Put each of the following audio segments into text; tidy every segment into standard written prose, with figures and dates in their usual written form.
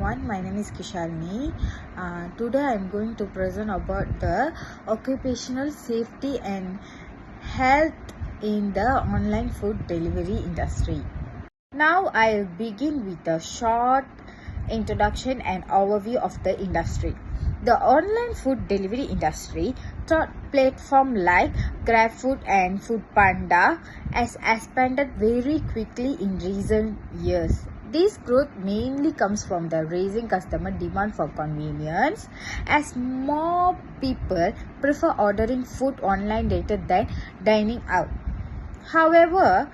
everyone, my name is Kishalini. Today I am going to present about the occupational safety and health in the online food delivery industry. Now I'll begin with a short introduction and overview of the industry. The online food delivery industry, through platforms like GrabFood and Foodpanda, has expanded very quickly in recent years. This growth mainly comes from the rising customer demand for convenience, as more people prefer ordering food online rather than dining out. However,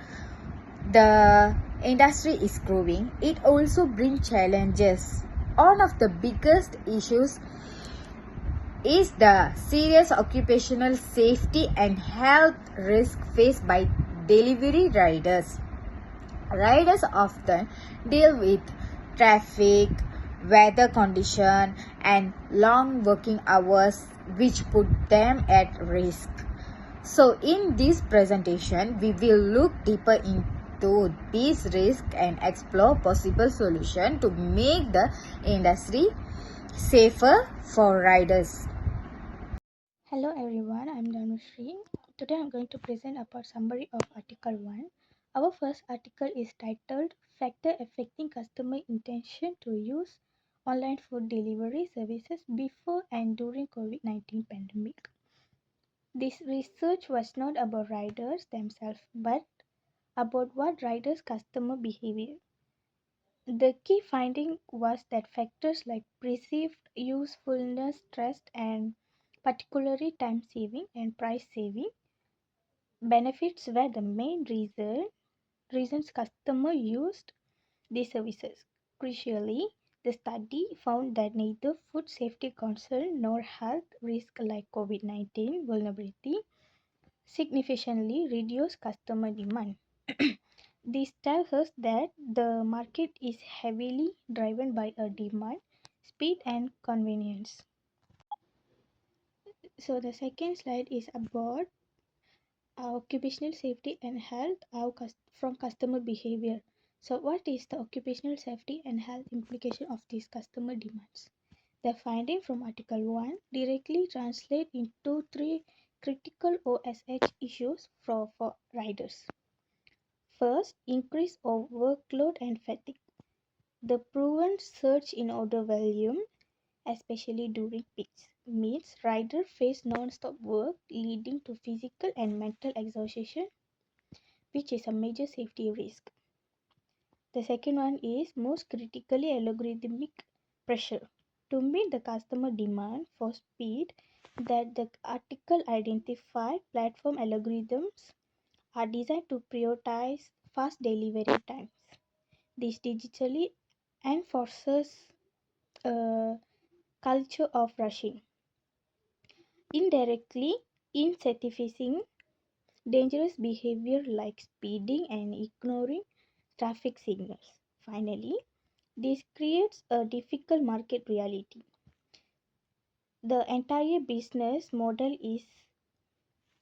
the industry is growing. It also brings challenges. One of the biggest issues is the serious occupational safety and health risk faced by delivery riders. Riders often deal with traffic, weather condition, and long working hours, which put them at risk. So in this presentation, we will look deeper into these risks and explore possible solutions to make the industry safer for riders. Hello everyone, I'm Dhanushri. Today I'm going to present about summary of Article 1. Our first article is titled Factor Affecting Customer Intention to Use Online Food Delivery Services Before and During COVID-19 Pandemic. This research was not about riders themselves but about what riders' customer behavior. The key finding was that factors like perceived usefulness, trust, and particularly time saving and price saving benefits were the main reasons customers used these services. Crucially, the study found that neither food safety concern nor health risk like COVID-19 vulnerability significantly reduced customer demand. This tells us that the market is heavily driven by a demand, speed, and convenience. So, the second slide is about occupational safety and health from customer behavior. So, what is the occupational safety and health implication of these customer demands? The finding from Article 1 directly translate into three critical OSH issues for riders. First, increase of workload and fatigue. The proven surge in order volume, especially during peaks, means riders face non-stop work leading to physical and mental exhaustion, which is a major safety risk. The second one is most critically algorithmic pressure. To meet the customer demand for speed that the article identify, platform algorithms are designed to prioritize fast delivery times. This digitally enforces a culture of rushing, indirectly incentivizing dangerous behavior like speeding and ignoring traffic signals. Finally, this creates a difficult market reality. The entire business model is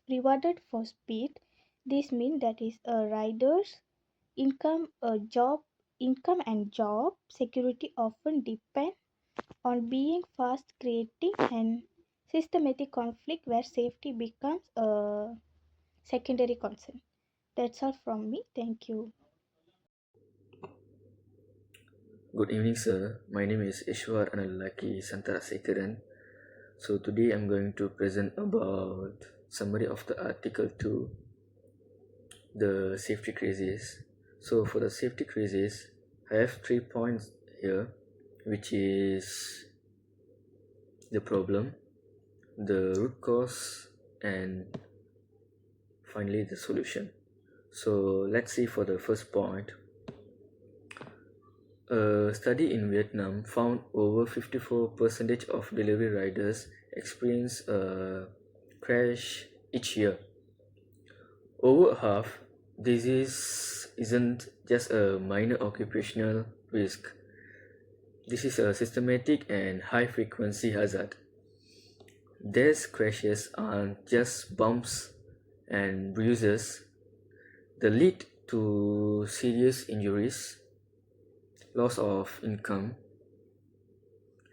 rewarded for speed. This means that is a rider's income and job security often depend on being fast, creating and systematic conflict where safety becomes a secondary concern. That's all from me. Thank you. Good evening, sir. My name is Ishwar Analaki Santarasekaran. So today I'm going to present about summary of the Article 2, the safety crisis. So for the safety crisis, I have 3 points here, which is the problem, the root cause, and finally the solution. So let's see for the first point. A study in Vietnam found over 54% of delivery riders experience a crash each year. Over half, this isn't just a minor occupational risk. This is a systematic and high frequency hazard. These crashes aren't just bumps and bruises. They lead to serious injuries, loss of income,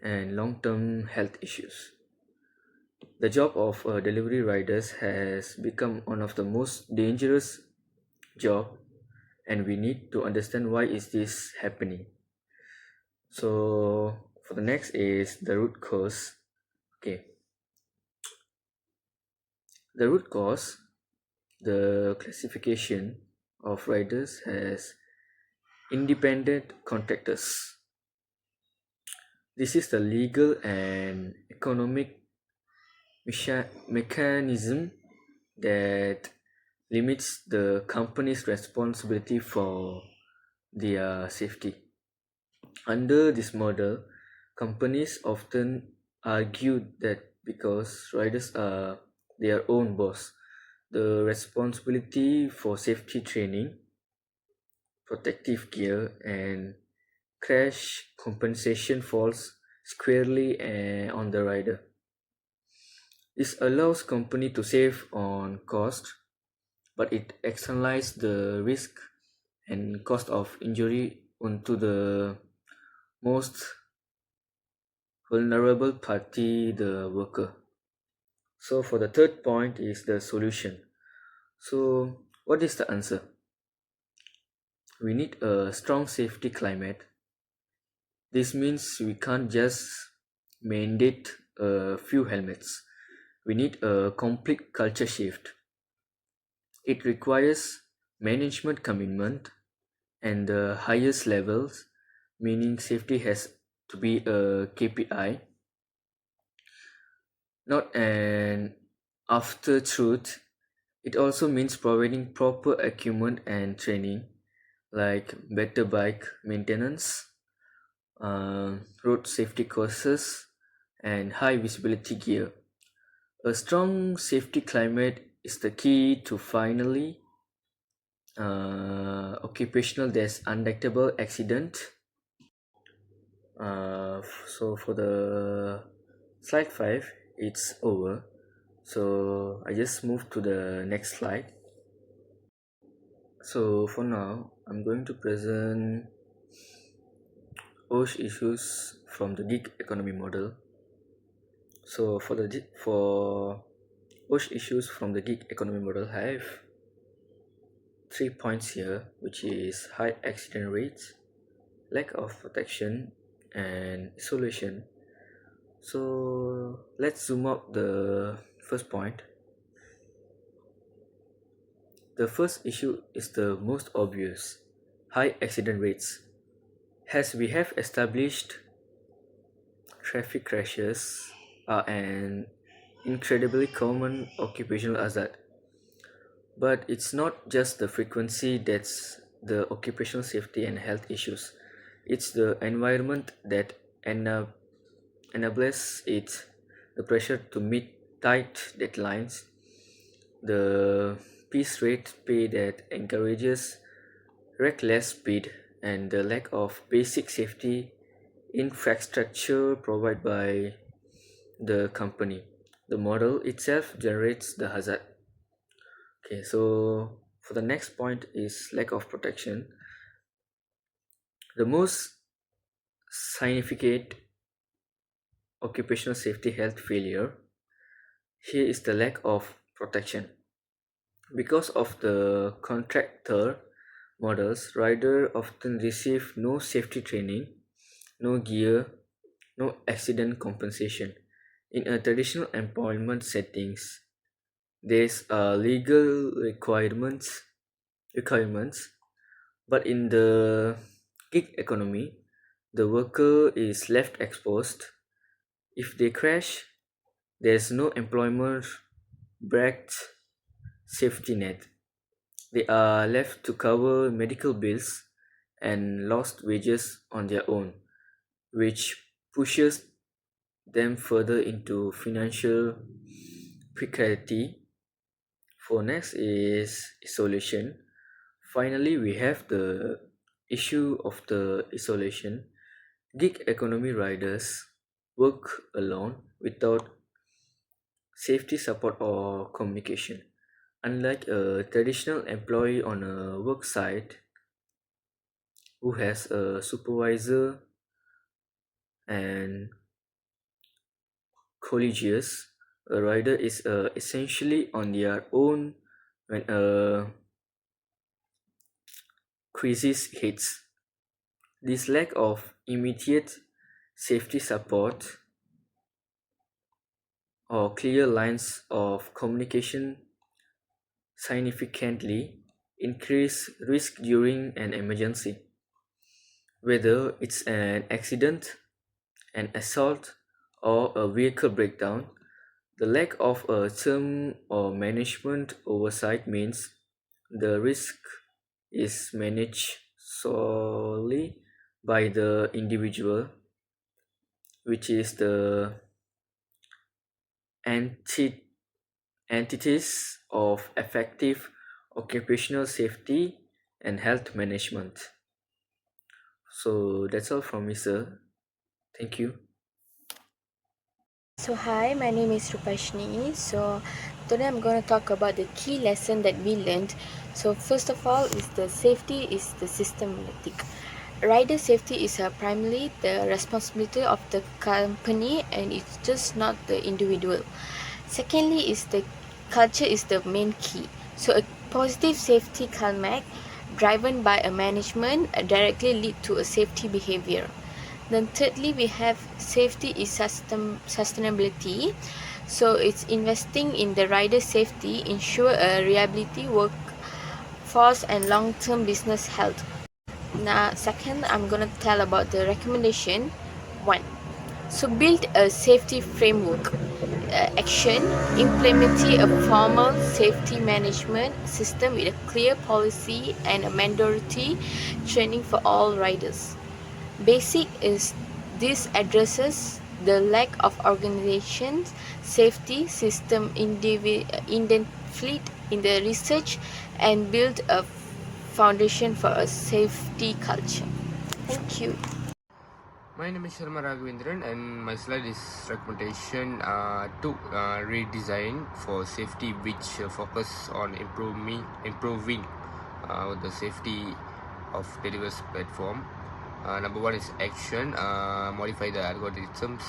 and long-term health issues. The job of delivery riders has become one of the most dangerous job, and we need to understand why is this happening. So for the next is the root cause. Okay, the root cause, the classification of riders as independent contractors. This is the legal and economic mechanism that limits the company's responsibility for their safety. Under this model, companies often argue that because riders are their own boss, the responsibility for safety training, protective gear, and crash compensation falls squarely on the rider. This allows company to save on cost, but it externalizes the risk and cost of injury onto the most vulnerable party, the worker. So for the third point is the solution. So what is the answer? We need a strong safety climate. This means we can't just mandate a few helmets. We need a complete culture shift. It requires management commitment and the highest levels, meaning safety has to be a KPI, not an after truth. It also means providing proper equipment and training, like better bike maintenance, road safety courses, and high visibility gear. A strong safety climate is the key to finally occupational death undetectable accident. So for the slide 5, it's over. So I just move to the next slide. So for now, I'm going to present OSH issues from the gig economy model. So for OSH issues from the gig economy model, I have 3 points here, which is high accident rates, lack of protection, and isolation. So let's zoom out the first point. The first issue is the most obvious, high accident rates. As we have established, traffic crashes are an incredibly common occupational hazard. But it's not just the frequency that's the occupational safety and health issues. It's the environment that enables it, the pressure to meet tight deadlines, the piece rate pay that encourages reckless speed, and the lack of basic safety infrastructure provided by the company. The model itself generates the hazard. Okay, so for the next point is lack of protection. The most significant occupational safety health failure here is the lack of protection. Because of the contractor models, riders often receive no safety training, no gear, no accident compensation. In a traditional employment settings, there's legal requirements, but in the gig economy, the worker is left exposed. If they crash, there's no employment backed safety net. They are left to cover medical bills and lost wages on their own, which pushes them further into financial precarity. For next is isolation. Finally, we have the issue of the isolation. Gig economy riders work alone without safety support or communication. Unlike a traditional employee on a work site who has a supervisor and collegious, a rider is essentially on their own when a crisis hits. This lack of immediate safety support or clear lines of communication significantly increase risk during an emergency. Whether it's an accident, an assault, or a vehicle breakdown, the lack of a term or management oversight means the risk is managed solely by the individual, which is the antithesis of effective occupational safety and health management. So that's all from me, sir. Thank you. So hi, my name is Rupashni. So today I'm going to talk about the key lesson that we learned. So first of all is the safety is the systematic. Rider safety is primarily the responsibility of the company and it's just not the individual. Secondly is the culture is the main key. So a positive safety climate driven by a management directly lead to a safety behavior. Then thirdly, we have safety is sustainability. So it's investing in the rider safety, ensure a reliability workforce and long-term business health. Now, second, I'm gonna tell about the recommendation. One. So build a safety framework. Action, implementing a formal safety management system with a clear policy and a mandatory training for all riders. Basic is this addresses the lack of organization safety system fleet in the research and build a foundation for a safety culture. Thank you. My name is Sharma Raghavendran and my slide is recommendation to redesign for safety which focus on improving the safety of delivery platform. Number one is action, modify the algorithms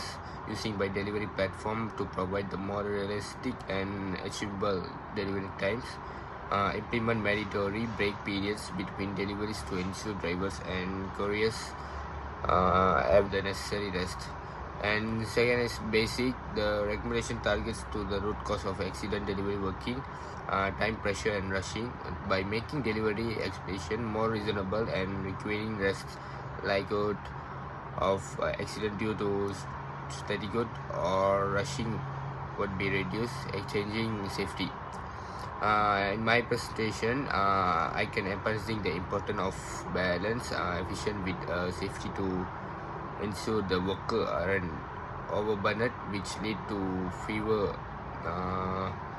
using by delivery platform to provide the more realistic and achievable delivery times. Implement mandatory break periods between deliveries to ensure drivers and couriers have the necessary rest. And second is basic, the recommendation targets to the root cause of accident delivery working, time pressure and rushing by making delivery expedition more reasonable and requiring rest likelihood of accident due to static or rushing would be reduced, exchanging safety. In my presentation, I can emphasizing the importance of balance, efficient with safety to ensure the worker aren't overburdened, which lead to fewer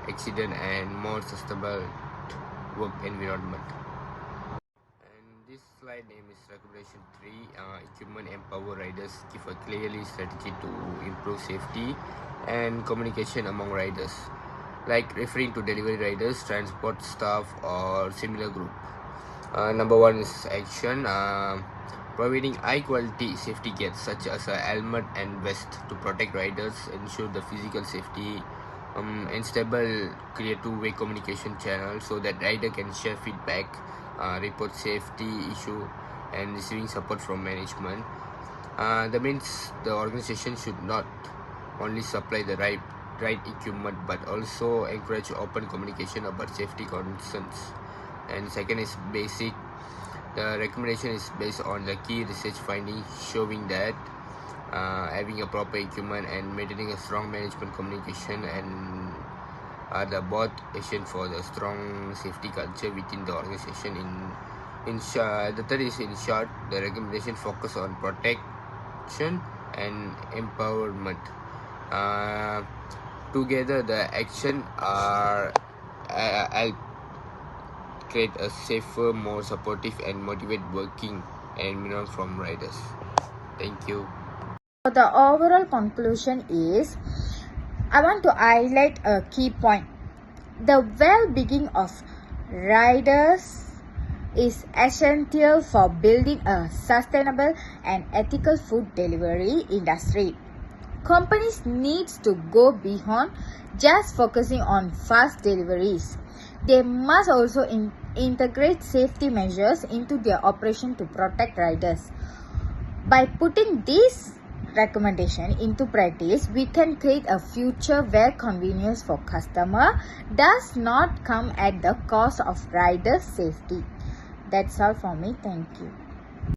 accident and more sustainable work environment. And this slide name is recommendation 3. Equipment empower riders give a clearly strategy to improve safety and communication among riders, like referring to delivery riders, transport staff, or similar group. Number one is action, providing high quality safety gear such as a helmet and vest to protect riders, ensure the physical safety, and stable clear two-way communication channel so that rider can share feedback, report safety issue, and receiving support from management. That means the organization should not only supply the right equipment but also encourage open communication about safety concerns. And second is basic, the recommendation is based on the key research findings showing that having a proper equipment and maintaining a strong management communication and are the both essential for the strong safety culture within the organization. The third is in short, the recommendation focus on protection and empowerment. Together, the action are help create a safer, more supportive, and motivate working environment from riders. Thank you. So the overall conclusion is, I want to highlight a key point. The well-being of riders is essential for building a sustainable and ethical food delivery industry. Companies needs to go beyond just focusing on fast deliveries. They must also integrate safety measures into their operation to protect riders. By putting these recommendation into practice, we can create a future where convenience for customer does not come at the cost of rider safety. That's all for me. Thank you.